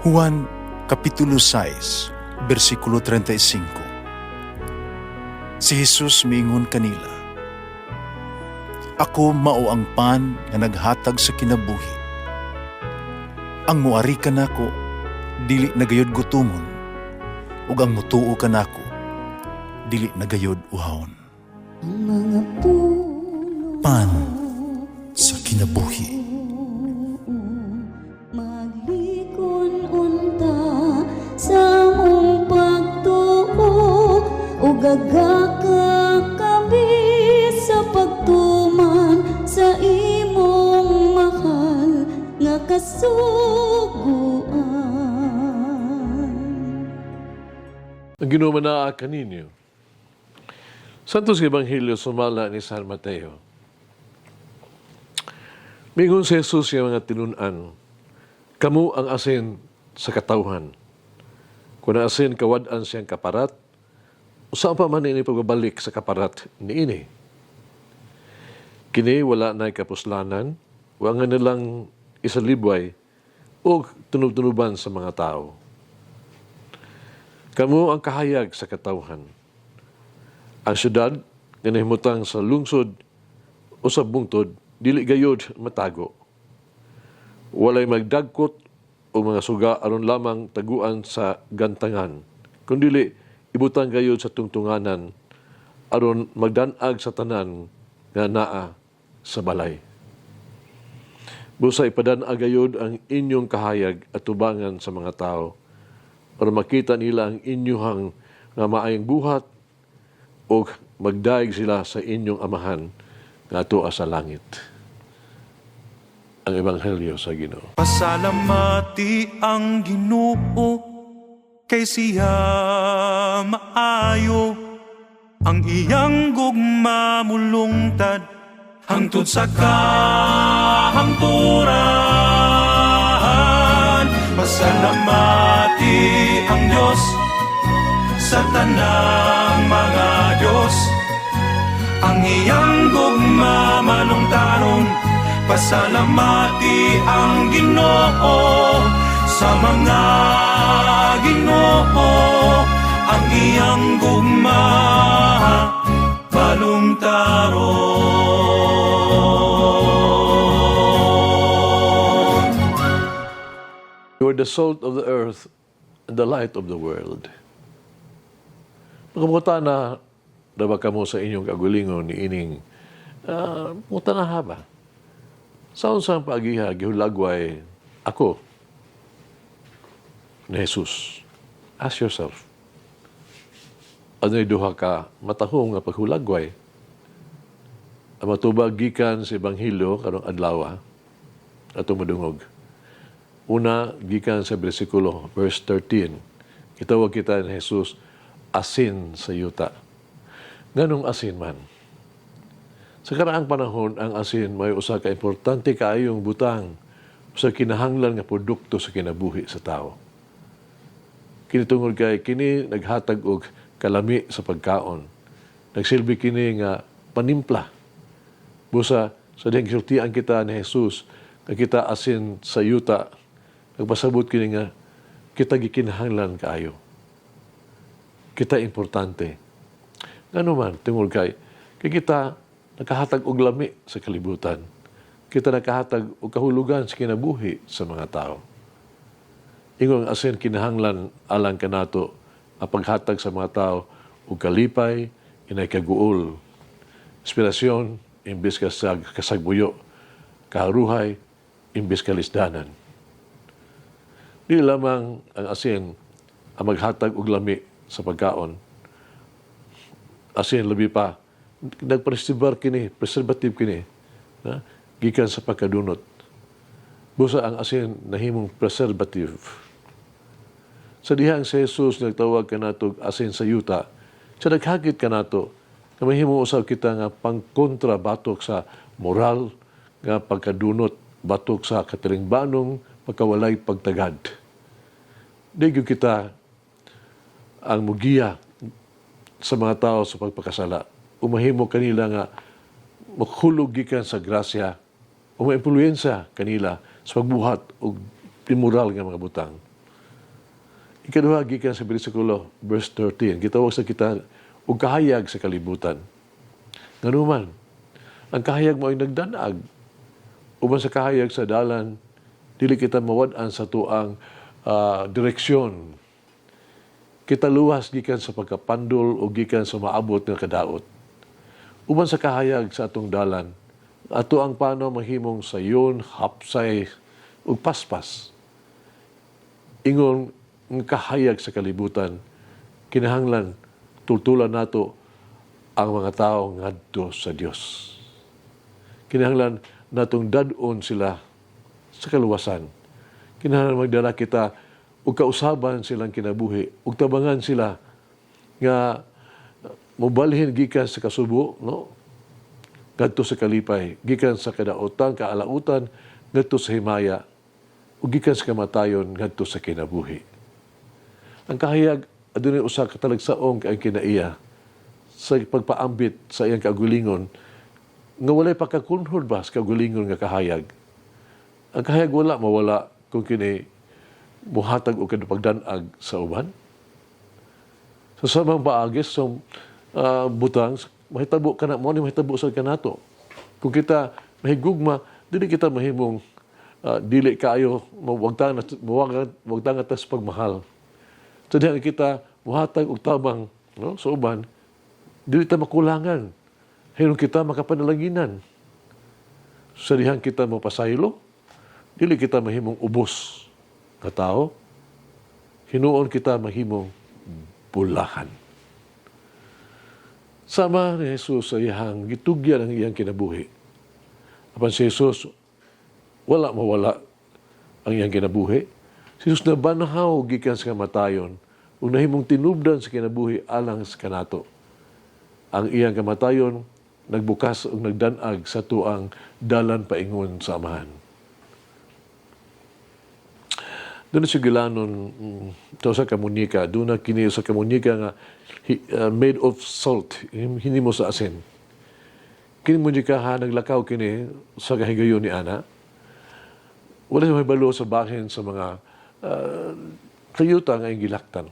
Juan Kapitulo 6, versikulo 35. Si Jesus miingon kanila, "Ako mao ang pan nga naghatag sa kinabuhi. Ang muari kanako dili nagayod gutomon, ug ang mutuo kanako dili nagayod uhawon." Ang mga puno Pan sa kinabuhi. maglikon unta sa mong pagtuo o gagaka kami sa pagtuman sa imong mahal nga kasuguan. Ang ginumanaa kaninyo. Santos Ebanghelyo sumala ni San Mateo. Mingon si Jesus yung mga tinunan, "Kamu ang asin sa katawhan. Kung ang asin kawad-an siyang kaparat, usa pa man ini pagbabalik sa kaparat niini. Kini wala na'y kapuslanan, wa nga nilang isalibway o tunub-tunuban sa mga tao. Kamu ang kahayag sa katawhan. Ang syudad nga nahimutang sa lungsod o sa bungtod, dili gayod matago. Walay magdagkot o mga suga aron lamang taguan sa gantangan, kundi ibutang gayod sa tungtunganan aron magdanag sa tanan nga naa sa balay. Busa ipadanag gayod ang inyong kahayag at tubangan sa mga tao aron makita nila ang inyong nga maayong buhat o magdaig sila sa inyong amahan nga tua sa langit." Ang Ebanghelyo sa Ginoo. Pasalamati ang Ginoo kay siya maayo, ang iyang gugma mulungtad hangtod sa kahangturan. Pasalamati ang Diyos sa tanang mga Diyos, ang iyang gugma malungtaron. Pasalamati ang Ginoo sa mga Ginoo, ang iyang gugma balungtaron. You are the salt of the earth and the light of the world. Pagkamuta na dawa ka mo sa inyong kagulingon ni ining muta na haba. Sa unsang pag-iha, gihulagway ako ni Jesus. Ask yourself, ano'y duha ka matahong nga paghulagway? Ang matubag gikan sa Ebanghelyo karong adlaw atong madungog. Una, gikan sa bersikulo, verse 13. Itawag kita ni Jesus, asin sa yuta. Nganong asin man? Sa karaang panahon, ang asin may usa ka importante kaayong butang sa kinahanglan nga produkto sa kinabuhi sa tao. Kinitungod kay kini naghatag og kalami sa pagkaon. Nagsilbi kini nga panimpla. Busa sa dihang gisultian kita ni Jesus nga kita asin sa yuta, nagpasabot kini nga kita gikinahanglan kaayo. Kita importante. Ngano man tungod kay kita nakahatag og lami sa kalibutan. Kita nakahatag og kahulugan sa kinabuhi sa mga tao. Ingon ang asin kinahanglan alang kanato ang paghatag sa mga tao og kalipay, inay kaguol, inspirasyon imbis ka sa kasagbuyo, kaharuhay imbis kalisdanan. Di lamang ang asin ang maghatag og lami sa pagkaon. Asin labi pa preservative kini, gikan sa pagkadunot. Busa ang asin nahimong preservative. Sa dihang si Jesus nagtawag kanato asin sa yuta, siya naghagit kanato na mahimo usab kita nga pangkontra batok sa moral nga pagkadunot, batok sa katilingbanong pagkawalay pagtagad. Digyo kita ang mugiya sa mga tao sa pagpakasala. Umahimo kanila nga maghulog gikan sa grasya o maimpluwensya kanila sa pagbuhat o immoral nga mga butang. Ikaduha, gikan sa bersikulo, verse 13, gitawag sa kita, og kahayag sa kalibutan. Nganuman, ang kahayag mo ay nagdanag. Uban sa kahayag sa dalan, dili kita mawad-an sa tuang direksyon. Kita luwas gikan sa pagkapandol o gikan sa maabot nga kadaot. Uban sa kahayag sa atong dalan, ato ang pano mahimong sayon, hapsay, ug paspas. Ingon ng kahayag sa kalibutan, kinahanglan tultulan nato ang mga tao ngadto sa Dios. Kinahanglan natong dadon sila sa kaluwasan. Kinahanglan magdala kita ug kausaban silang kinabuhi ug tabangan sila nga mobalhin gikan sa kasubo, no? Ngadto sa kalipay, gikan sa kadaotan, kaalautan, ngadto sa himaya, ug gikan sa kamatayon ngadto sa kinabuhi. Ang kahayag adunay usa ka talagsaong kay kinaiya sa pagpaambit sa iyang kagulingon nga walay pagkakunhod ba sa kagulingon nga kahayag. Ang kahayag wala mawala kung kini muhatag o kadupagdanag sa uban. Sa samang paagis sa butang, mahitabo ka na mo, mahitabo sa kanato. Kung kita mahigugma, dili kita mahimong dili kaayo, wag tangat sa pagmahal. So diyan kita muhatag og tabang, no, sa uban, dili ta makulangan. Hinon kita makapanalaginan. Sa dihan kita mapasaylo, dili kita mahimong ubos nga tao. Hinuon kita mahimong bulahan. Sama ni Jesus sa iyang gitugyan ang iyang kinabuhi. Apan si Jesus, wala mawala ang iyang kinabuhi. Si Jesus na banahaw gikan sa kamatayon, ug nahimong tinubdan sa kinabuhi alang sa kanato. Ang iyang kamatayon nagbukas ug nagdanag sa tuang dalan paingon sa amahan. Doon sa gilanon sa kamunika, doon na kini sa kamunika nga made of salt, hindi mo sa asin. Kini mo ha, naglakaw kini sa kahigayon ni Ana. Wala may balo sa bahin sa mga kayuta nga gilaktan.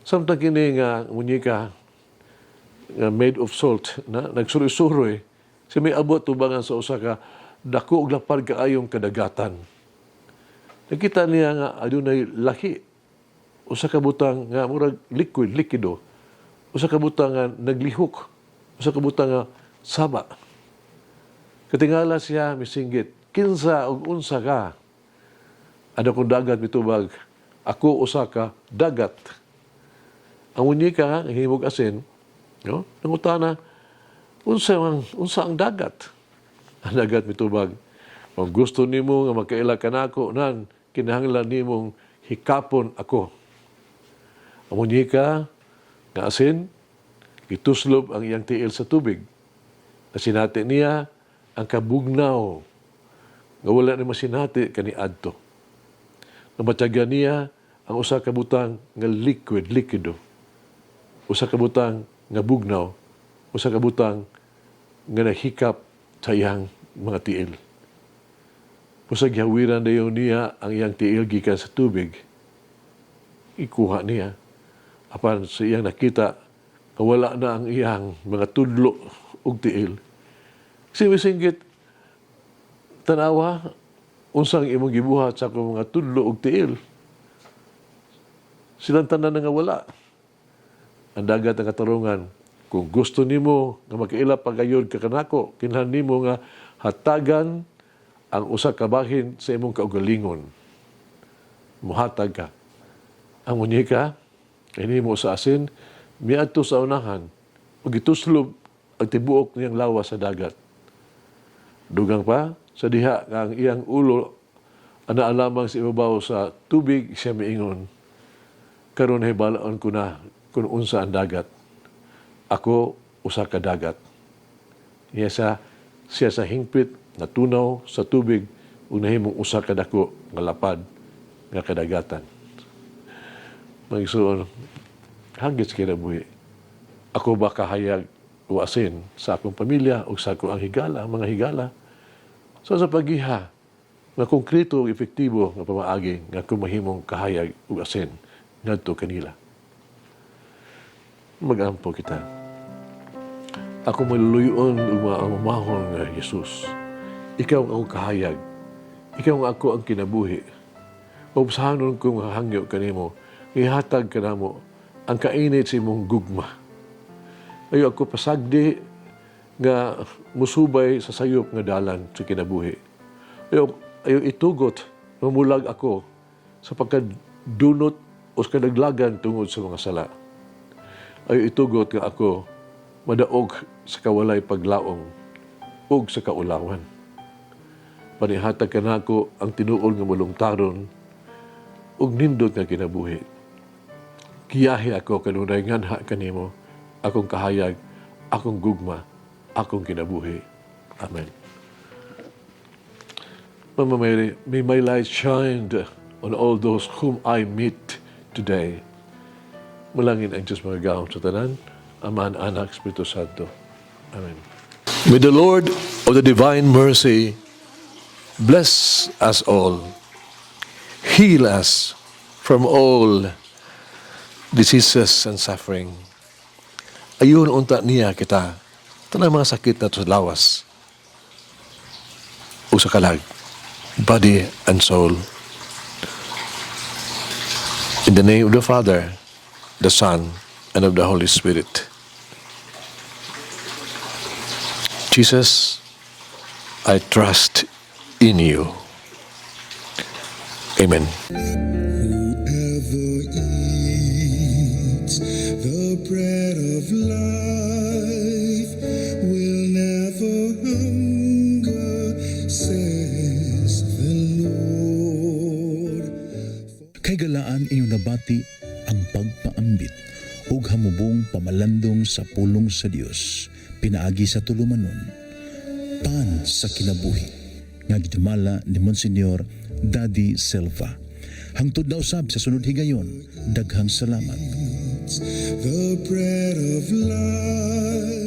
Samtang kini nga munika nga made of salt, na nagsuroy-suroy, siya may abot tubangan sa usa ka dako og lapad kaayong kadagatan. Nakita niya nga adunay laki, usa ka butang nga murag likido, usa ka butang nga naglihok, usa ka butang nga sama. Katingala siya misinggit, kinsa og unsa ka? Ada kong dagat mitubag, ako usa ka dagat. Ang unika nga himog asin, no? Nangutana, unsa ang dagat? Ang dagat mitubag, kung gusto nimo nga makaila kanako nan kinahanglan nimong hikapon ako. Ang unika nga asin gituslob ang iyang tiil sa tubig. Nasinati niya ang kabugnaw nga wala na masinati kaniadto. Namatyagan niya ang usa ka butang nga likido. Usa ka butang nga bugnaw, usa ka butang nga nahikap sa iyang mga tiil. Usag hawiran dayon niya ang iyang tiil gikan sa tubig. Ikuha niya. Apan sa iyang nakita, wala na ang iyang mga tudlo ug tiil. Simisinggit, tanawa, unsang imong gibuhat sa akong mga tudlo ug tiil. Silang tanan nga wala. Ang dagat ang katarungan, kung gusto nimo nga makaila pagayod ka kanako, kinahanglan nimo nga hatagan ang usa ka bahin sa imong kaugalingon. Muhatag ka. Ang unika, ini mo sa asin, miadto sa unahan, ug gituslob ang tibuok niyang lawas sa dagat. Dugang pa, sa diha nga ang iyang ulo ana alamang sa ibabaw sa tubig siya miingon, karon hibalaon ko na kung unsa ang dagat. Ako usa ka dagat. Siya sa hingpit natunaw sa tubig ug nahimong usa ka dako nga lapad nga kadagatan. Magsuon, hangit sa kinabuhi, ako ba kahayag o asin sa akong pamilya o sa akong mga higala? So sa paggiha, nga konkreto o epektibo nga pamaagi nga kung mahimong kahayag o asin ngadto kanila. Magampo kita. Ako maluluyon ug maamahon nga Jesus. Ikaw ang akong kahayag. Ikaw ang ako ang kinabuhi. Maubsahanon ko nga hangyo kanimo. Ihatag ka namo ang kainit sa imong gugma. Ayo ako pasagdi nga musubay sa sayop nga dalan sa kinabuhi. Ayo itugot, mamulag ako sa pagkadunot o sa kadaglagan tungod sa mga sala. Ayo itugot nga ako madaog sa kawalay paglaong ug sa kaulawan. Panihatag ka nako ang tinuol nga mulungtaron ug nindot nga kinabuhi. Kiyahi ako kanunay nganha kanimo, akong kahayag, akong gugma, akong kinabuhi. Amen. Mama Mary, may my light shine on all those whom I meet today. Mulangin ang Diyos mga gawang sa tanan, Ama, Anak, Espiritu Santo. Amen. May the Lord of the divine mercy bless us all, heal us from all diseases and suffering. Ayun unta niya kita, tanang mga sakit na sa lawas o sa kalag, body and soul. In the name of the Father, the Son, and of the Holy Spirit. Jesus, I trust in you. Amen. Whoever eats the bread of life will never hunger, says the Lord. Kay galaan inyong nabati ang pagpaambit ug hamubong pamalandong sa pulong sa Dios pinaagi sa tulumanon pan sa kinabuhi nga gidumala ni Monsignor Daddy Silva. Hangtod na usab sa sunod higayon, daghang salamat. The bread of life